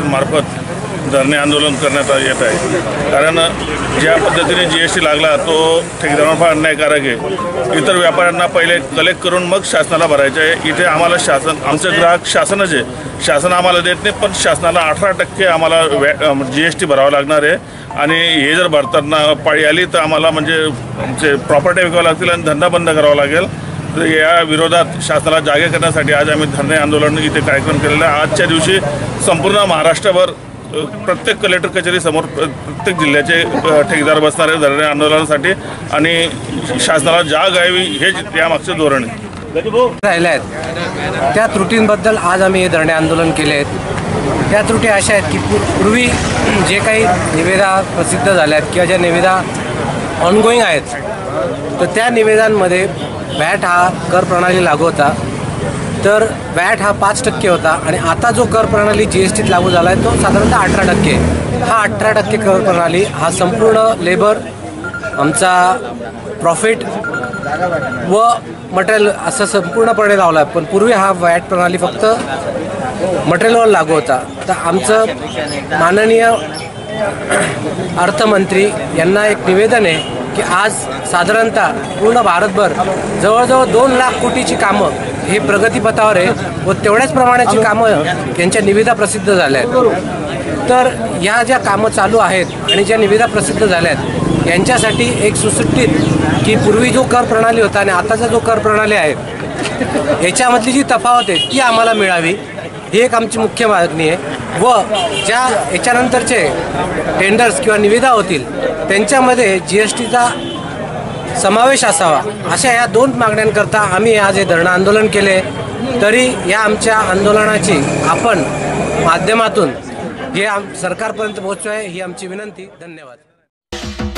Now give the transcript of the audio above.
मार्फत धरणे आंदोलन करण्यात येत आहे। कारण ज्या पद्धतीने जीएसटी लागला तो ठेकेदारांवर अन्यायकारक आहे। इतर व्यापाऱ्यांना पहिले कलेक्ट करून मग शासनाला भरायचे आहे। इथे आम्हाला शासन, आमचे ग्राहक शासनच आहे, शासन आम्हाला देत नाही, पण शासनाला 18% आम्हाला जीएसटी भरावा लागणार आहे। आणि हे जर भरताना पाळी आली तर आम्हाला म्हणजे आमचे प्रॉपर्टी विकावं लागतील आणि धंदा बंद करावा लागेल। तर या विरोधात शासनाला जागे करण्यासाठी आज आम्ही धरणे आंदोलन इथे कार्यक्रम केलेला आहे। आजच्या दिवशी संपूर्ण महाराष्ट्रभर प्रत्येक कलेक्टर कचेरीसमोर प्रत्येक जिल्ह्याचे ठेकेदार बसणार आहे धरणे आंदोलनासाठी आणि शासनाला जाग यावी हे यामागचे धोरण राहिले आहेत। त्या त्रुटींबद्दल आज आम्ही हे धरणे आंदोलन केले आहेत। त्या त्रुटी अशा आहेत की पूर्वी जे काही निविदा प्रसिद्ध झाल्या आहेत किंवा ज्या निविदा ऑनगोईंग आहेत तर त्या निविदांमध्ये वॅट हा कर प्रणाली लागू होता, तर वॅट हा 5% होता आणि आता जो कर प्रणाली जीएसटीत लागू झाला आहे तो साधारणतः 18%। हा 18% कर प्रणाली हा संपूर्ण लेबर, आमचा प्रॉफिट व मटेरियल असं संपूर्णपणे लावला आहे। पण पूर्वी हा वॅट प्रणाली फक्त मटेरियलवर लागू होता। तर आमचं माननीय अर्थमंत्री यांना एक निवेदन आहे की आज साधारणतः पूर्ण भारतभर जवळजवळ 2 लाख कोटीची कामं हे प्रगतीपथावर आहे व तेवढ्याच प्रमाणाची कामं यांच्या निविदा प्रसिद्ध झाल्या आहेत। तर ह्या ज्या कामं चालू आहेत आणि ज्या निविदा प्रसिद्ध झाल्या आहेत यांच्यासाठी एक सुसूत्रित की पूर्वी जो कर प्रणाली होता आणि आताचा जो कर प्रणाली आहे याच्यामधली जी तफावत आहे ती आम्हाला मिळावी ही एक आमची मुख्य मागणी आहे। व ज्या याच्यानंतरचे टेंडर्स किंवा निविदा होतील त्यांच्यामध्ये जीएसटीचा समावेश असावा, अशा या 2 मागण्यांकरता आम्ही आज हे धरणं आंदोलन केले। तरी या आमच्या आंदोलनाची आपण माध्यमातून हे सरकारपर्यंत पोहोचवावे ही आमची विनंती। धन्यवाद।